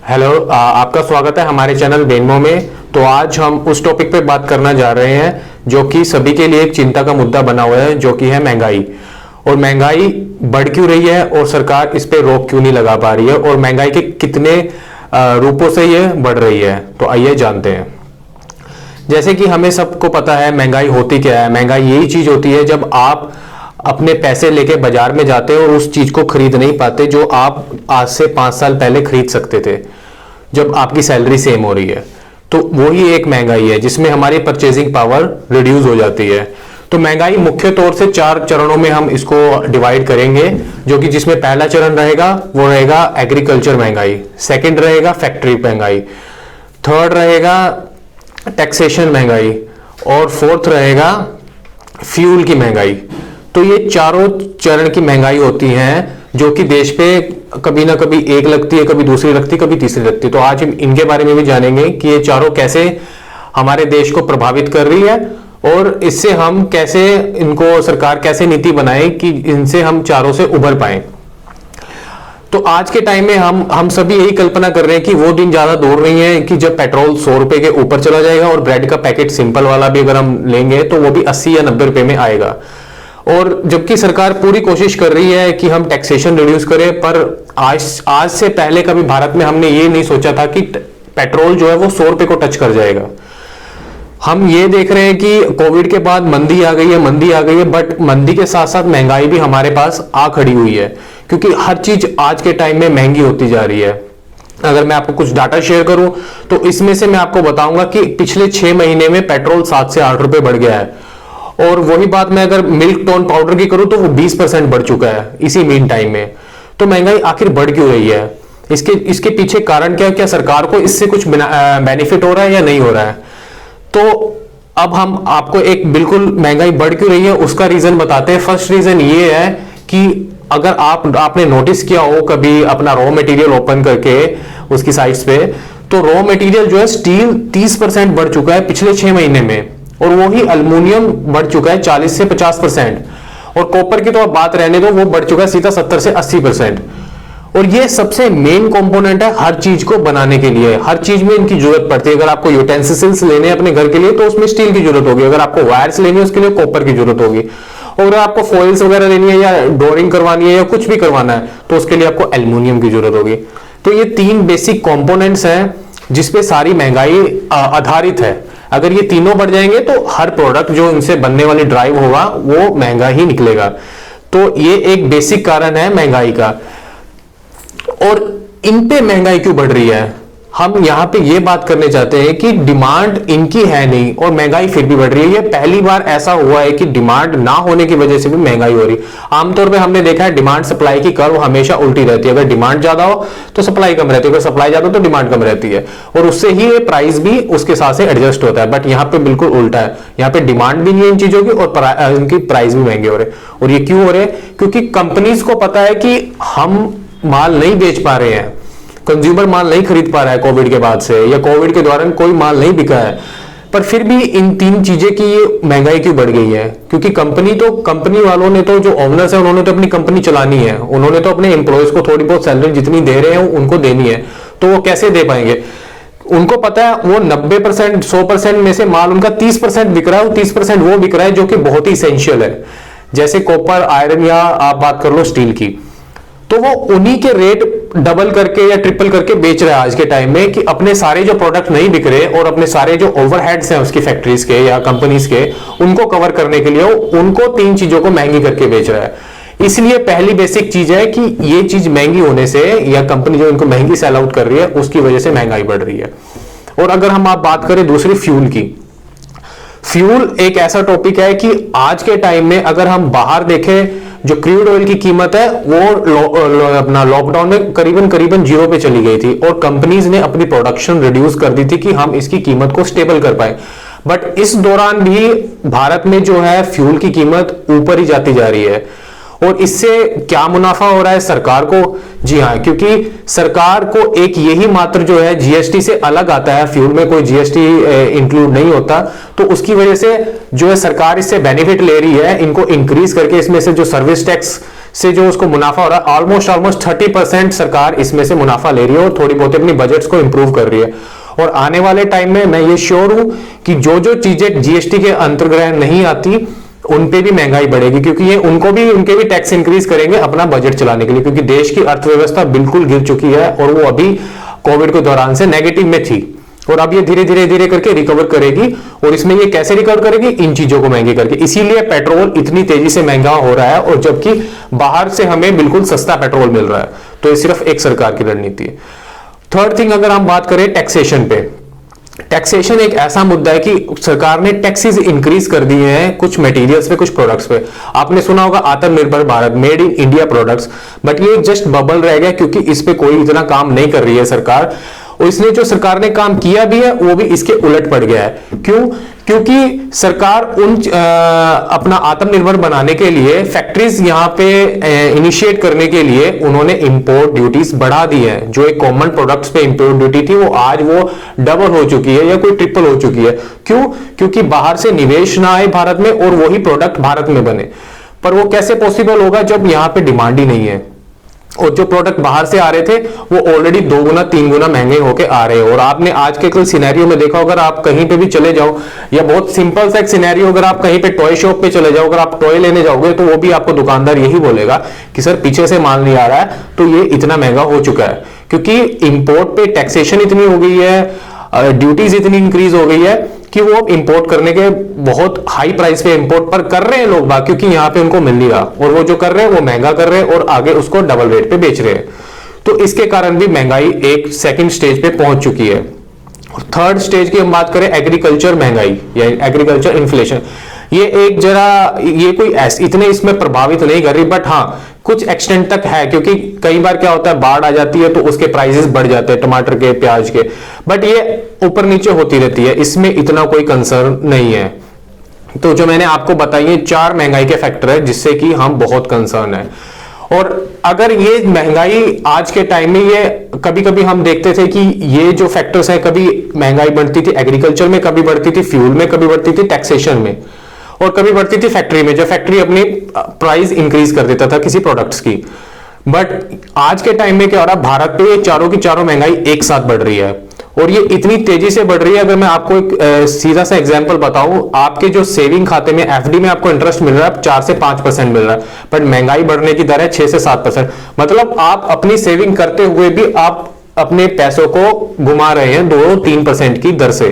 Hello, आपका स्वागत है हमारे चैनल डेनमो में। तो आज हम उस टॉपिक पे बात करना जा रहे हैं जो कि सभी के लिए एक चिंता का मुद्दा बना हुआ है, जो कि है महंगाई। और महंगाई बढ़ क्यों रही है और सरकार इस पे रोक क्यों नहीं लगा पा रही है, और महंगाई के कितने रूपों से ये बढ़ रही है। तो आइए जानते हैं। जैसे कि हमें सबको पता है महंगाई होती क्या है। महंगाई यही चीज होती है जब आप अपने पैसे लेके बाजार में जाते हो और उस चीज को खरीद नहीं पाते जो आप आज से 5 साल पहले खरीद सकते थे, जब आपकी सैलरी सेम हो रही है। तो वही एक महंगाई है जिसमें हमारी परचेजिंग पावर रिड्यूस हो जाती है। तो महंगाई मुख्य तौर से 4 चरणों में हम इसको डिवाइड करेंगे, जो कि जिसमें पहला चरण रहेगा वो रहेगा एग्रीकल्चर महंगाई, सेकंड रहेगा फैक्ट्री महंगाई, थर्ड रहेगा टैक्सेशन महंगाई, और फोर्थ रहेगा फ्यूल की महंगाई। तो ये चारों चरण की महंगाई होती है जो कि देश पे कभी ना कभी एक लगती है, कभी दूसरी लगती है, कभी तीसरी लगती है। तो आज हम इनके बारे में भी जानेंगे कि ये चारों कैसे हमारे देश को प्रभावित कर रही है और इससे हम कैसे, इनको सरकार कैसे नीति बनाए कि इनसे हम चारों से उभर पाए। तो आज के टाइम में हम सभी यही कल्पना कर रहे हैं कि वो दिन ज्यादा दूर नहीं है कि जब पेट्रोल 100 रुपए के ऊपर चला जाएगा और ब्रेड का पैकेट सिंपल वाला भी अगर हम लेंगे तो वो भी 80 या 90 रुपए में आएगा। और जबकि सरकार पूरी कोशिश कर रही है कि हम टैक्सेशन रिड्यूस करें, पर आज से पहले कभी भारत में हमने ये नहीं सोचा था कि पेट्रोल जो है वो 100 रुपए को टच कर जाएगा। हम ये देख रहे हैं कि कोविड के बाद मंदी आ गई है, बट मंदी के साथ साथ महंगाई भी हमारे पास आ खड़ी हुई है, क्योंकि हर चीज आज के टाइम में महंगी होती जा रही है। अगर मैं आपको कुछ डाटा शेयर करूं तो इसमें से मैं आपको बताऊंगा कि पिछले 6 महीने में पेट्रोल 7 से 8 रुपए बढ़ गया है। और वही बात मैं अगर मिल्क टोन पाउडर की करूं तो वो 20% बढ़ चुका है इसी मीन टाइम में। तो महंगाई आखिर बढ़ क्यों रही है? इसके पीछे कारण क्या सरकार को इससे कुछ बेनिफिट हो रहा है या नहीं हो रहा है? तो अब हम आपको एक बिल्कुल महंगाई बढ़ क्यों रही है उसका रीजन बताते हैं। फर्स्ट रीजन ये है कि अगर आपने नोटिस किया हो कभी अपना रॉ मटेरियल ओपन करके उसकी साइट्स पे, तो रॉ मटेरियल जो है स्टील 30% बढ़ चुका है पिछले 6 महीने में, और वही अल्युमिनियम बढ़ चुका है 40 से 50%, और कॉपर की तो अब बात रहने दो, वो बढ़ चुका है सीधा 70 से 80%। और ये सबसे मेन कंपोनेंट है हर चीज को बनाने के लिए। हर चीज में इनकी जरूरत पड़ती है। अगर आपको यूटेंसिल्स लेने हैं अपने घर के लिए तो उसमें स्टील की जरूरत होगी, अगर आपको वायर्स लेनी है उसके लिए कॉपर की जरूरत होगी, और अगर आपको फॉइल्स वगैरह लेनी है या डोरिंग करवानी है या कुछ भी करवाना है तो उसके लिए आपको एल्युमिनियम की जरूरत होगी। तो ये 3 बेसिक कंपोनेंट्स हैं जिसपे सारी महंगाई आधारित है। अगर ये तीनों बढ़ जाएंगे तो हर प्रोडक्ट जो इनसे बनने वाली ड्राइव होगा वो महंगा ही निकलेगा। तो ये एक बेसिक कारण है महंगाई का। और इन पे महंगाई क्यों बढ़ रही है, हम यहां पे ये बात करने चाहते हैं कि डिमांड इनकी है नहीं और महंगाई फिर भी बढ़ रही है। ये पहली बार ऐसा हुआ है कि डिमांड ना होने की वजह से भी महंगाई हो रही है। आमतौर पे हमने देखा है डिमांड सप्लाई की कर्व हमेशा उल्टी रहती है। अगर डिमांड ज्यादा हो तो सप्लाई कम रहती है, अगर सप्लाई ज्यादा हो तो डिमांड कम रहती है, और उससे ही ये प्राइस भी उसके साथ से एडजस्ट होता है। बट यहाँ पे बिल्कुल उल्टा है, यहाँ पे डिमांड भी नहीं है इन चीजों की और इनकी प्राइस भी महंगे हो रहे हैं। और ये क्यों हो रहे हैं? क्योंकि कंपनीज को पता है कि हम माल नहीं बेच पा रहे हैं, कंज्यूमर माल नहीं खरीद पा रहा है कोविड के बाद से, या कोविड के दौरान कोई माल नहीं बिका है, पर फिर भी इन 3 चीजें की ये महंगाई क्यों बढ़ गई है? क्योंकि कंपनी वालों ने तो, जो ओनर्स है उन्होंने तो अपनी कंपनी चलानी है, उन्होंने तो अपने एम्प्लॉयज को थोड़ी बहुत सैलरी जितनी दे रहे हैं उनको देनी है, तो वो कैसे दे पाएंगे? उनको पता है वो 90% 100% में से माल उनका 30% बिक रहा है, 30% वो बिक रहा है जो कि बहुत ही इसेंशियल है, जैसे कॉपर, आयरन, या आप बात कर लो स्टील की। तो वो उन्हीं के रेट डबल करके या ट्रिपल करके बेच रहा है आज के टाइम में, कि अपने सारे जो प्रोडक्ट नहीं बिक रहे और अपने सारे जो ओवरहेड्स हैं उसकी फैक्ट्रीज के या कंपनीज के, उनको कवर करने के लिए उनको 3 चीजों को महंगी करके बेच रहा है। इसलिए पहली बेसिक चीज है कि ये चीज महंगी होने से, या कंपनी जो इनको महंगी सेल आउट कर रही है उसकी वजह से महंगाई बढ़ रही है। और अगर हम आप बात करें दूसरी फ्यूल की, फ्यूल एक ऐसा टॉपिक है कि आज के टाइम में अगर हम बाहर देखें, जो क्रूड ऑयल की कीमत है वो अपना लॉकडाउन में करीबन 0 पे चली गई थी, और कंपनीज ने अपनी प्रोडक्शन रिड्यूस कर दी थी कि हम इसकी कीमत को स्टेबल कर पाए। बट इस दौरान भी भारत में जो है फ्यूल की कीमत ऊपर ही जाती जा रही है, और इससे क्या मुनाफा हो रहा है सरकार को? जी हाँ, क्योंकि सरकार को एक यही मात्र जो है जीएसटी से अलग आता है, फ्यूल में कोई जीएसटी इंक्लूड नहीं होता, तो उसकी वजह से जो है सरकार इससे बेनिफिट ले रही है, इनको इंक्रीज करके इसमें से जो सर्विस टैक्स से जो उसको मुनाफा हो रहा है, ऑलमोस्ट 30% सरकार इसमें से मुनाफा ले रही है और थोड़ी बहुत अपनी बजट्स को इंप्रूव कर रही है। और आने वाले टाइम में मैं ये श्योर हूं कि जो जो चीजें जीएसटी के अंतर्गत नहीं आती उन पे भी महंगाई बढ़ेगी, क्योंकि ये उनके भी टैक्स इंक्रीज करेंगे अपना बजट चलाने के लिए, क्योंकि देश की अर्थव्यवस्था बिल्कुल गिर चुकी है और वो अभी कोविड के दौरान से नेगेटिव में थी और अब ये धीरे धीरे करके रिकवर करेगी। और इसमें ये कैसे रिकवर करेगी? इन चीजों को महंगी करके। इसीलिए पेट्रोल इतनी तेजी से महंगा हो रहा है और जबकि बाहर से हमें बिल्कुल सस्ता पेट्रोल मिल रहा है। तो ये सिर्फ एक सरकार की रणनीति है। थर्ड थिंग, अगर हम बात करें टैक्सेशन पे, टैक्सेशन एक ऐसा मुद्दा है कि सरकार ने टैक्सेस इंक्रीज कर दिए हैं कुछ मटेरियल्स पे, कुछ प्रोडक्ट्स पे। आपने सुना होगा आत्मनिर्भर Bharat, made in India products, but ये जस्ट बबल रह गया क्योंकि इस पे कोई इतना काम नहीं कर रही है सरकार। और इसलिए जो सरकार ने काम किया भी है वो भी इसके उलट पड़ गया है। क्यों? क्योंकि सरकार अपना आत्मनिर्भर बनाने के लिए फैक्ट्रीज यहां पे इनिशिएट करने के लिए उन्होंने इंपोर्ट ड्यूटीज बढ़ा दी है। जो एक कॉमन प्रोडक्ट्स पे इंपोर्ट ड्यूटी थी वो आज वो डबल हो चुकी है या कोई ट्रिपल हो चुकी है। क्यों? क्योंकि बाहर से निवेश ना आए भारत में और वही प्रोडक्ट भारत में बने। पर वो कैसे पॉसिबल होगा जब यहां पे डिमांड ही नहीं है और जो प्रोडक्ट बाहर से आ रहे थे वो ऑलरेडी 2 गुना 3 गुना महंगे होके आ रहे हैं। और आपने आज के कल सिनेरियो में देखा, अगर आप कहीं पे भी चले जाओ, या बहुत सिंपल सा एक सिनेरियो, अगर आप कहीं पे टॉय शॉप पे चले जाओ, अगर आप टॉय लेने जाओगे तो वो भी आपको दुकानदार यही बोलेगा कि सर पीछे से माल नहीं आ रहा है तो ये इतना महंगा हो चुका है। क्योंकि इंपोर्ट पे टैक्सेशन इतनी हो गई है, ड्यूटीज इतनी इंक्रीज हो गई है कि वो इंपोर्ट करने के बहुत हाई प्राइस पे इंपोर्ट पर कर रहे हैं लोग बाग, क्योंकि यहां पे उनको मिल नहीं रहा और वो जो कर रहे हैं वो महंगा कर रहे हैं और आगे उसको डबल रेट पे बेच रहे हैं। तो इसके कारण भी महंगाई एक सेकंड स्टेज पे पहुंच चुकी है। और थर्ड स्टेज की हम बात करें, एग्रीकल्चर महंगाई या एग्रीकल्चर इन्फ्लेशन, ये कोई इतने इसमें प्रभावित नहीं कर रही, बट हाँ कुछ एक्सटेंट तक है। क्योंकि कई बार क्या होता है, बाढ़ आ जाती है तो उसके प्राइसेस बढ़ जाते हैं टमाटर के, प्याज के, बट ये ऊपर नीचे होती रहती है, इसमें इतना कोई कंसर्न नहीं है। तो जो मैंने आपको बताई है 4 महंगाई के फैक्टर है जिससे कि हम बहुत कंसर्न है। और अगर ये महंगाई आज के टाइम में, ये कभी कभी हम देखते थे कि ये जो फैक्टर्स है, कभी महंगाई बढ़ती थी एग्रीकल्चर में, कभी बढ़ती थी फ्यूल में, कभी बढ़ती थी टैक्सेशन में, और कभी बढ़ती थी फैक्ट्री में, जो फैक्ट्री अपनी प्राइस इंक्रीज कर देता था किसी प्रोडक्ट्स की। बट आज के टाइम में क्या हो रहा है, भारत पे ये चारों की चारों महंगाई एक साथ बढ़ रही है और ये इतनी तेजी से बढ़ रही है। अगर मैं आपको एक सीधा सा एग्जांपल बताऊं, आपके जो सेविंग खाते में एफडी में आपको इंटरेस्ट मिल रहा है 4 से 5% मिल रहा है, बट महंगाई बढ़ने की दर है 6 से 7%। मतलब आप अपनी सेविंग करते हुए भी आप अपने पैसों को घुमा रहे हैं 2-3% की दर से।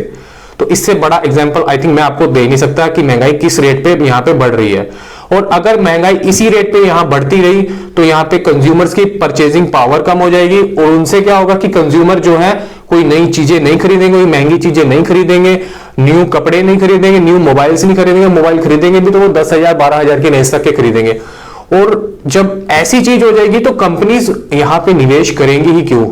तो इससे बड़ा एग्जांपल आई थिंक मैं आपको दे नहीं सकता कि महंगाई किस रेट पे यहां पे बढ़ रही है। और अगर महंगाई इसी रेट पे यहां बढ़ती रही तो यहां पे कंज्यूमर्स की परचेजिंग पावर कम हो जाएगी और उनसे क्या होगा कि कंज्यूमर जो है कोई नई चीजें नहीं खरीदेंगे, कोई महंगी चीजें नहीं खरीदेंगे, न्यू कपड़े नहीं खरीदेंगे, न्यू मोबाइल्स नहीं खरीदेंगे, मोबाइल खरीदेंगे भी तो वो 10,000 12,000 के रेंज तक के खरीदेंगे। और जब ऐसी चीज हो जाएगी तो कंपनीज यहां पे निवेश करेंगी ही क्यों?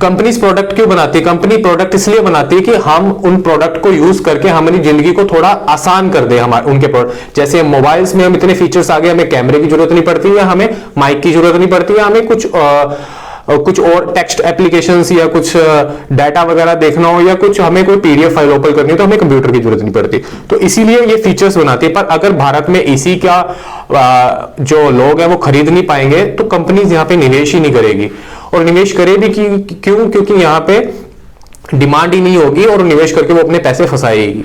कंपनीज प्रोडक्ट क्यों बनाती है? कंपनी प्रोडक्ट इसलिए बनाती है कि हम उन प्रोडक्ट को यूज करके हमारी जिंदगी को थोड़ा आसान कर दे। हमारे उनके प्रोडक्ट, जैसे मोबाइल्स में हम इतने फीचर्स आ गए, हमें कैमरे की जरूरत नहीं पड़ती है, हमें माइक की जरूरत नहीं पड़ती है, हमें कुछ और टेक्स्ट एप्लीकेशंस या कुछ डाटा वगैरह देखना हो या कुछ हमें कोई पीडीएफ फाइल ओपन करनी हो तो हमें कंप्यूटर की जरूरत नहीं पड़ती। तो इसीलिए ये फीचर्स बनाती है। पर अगर भारत में इसी का जो लोग हैं वो खरीद नहीं पाएंगे तो कंपनीज यहाँ पे निवेश ही नहीं करेगी। और निवेश करे भी क्यों? क्योंकि यहाँ पे डिमांड ही नहीं होगी और निवेश करके वो अपने पैसे फंसाएगी।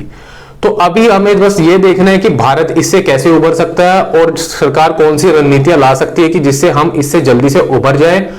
तो अभी हमें बस ये देखना है कि भारत इससे कैसे उभर सकता है और सरकार कौन सी रणनीतियां ला सकती है कि जिससे हम इससे जल्दी से उभर जाए।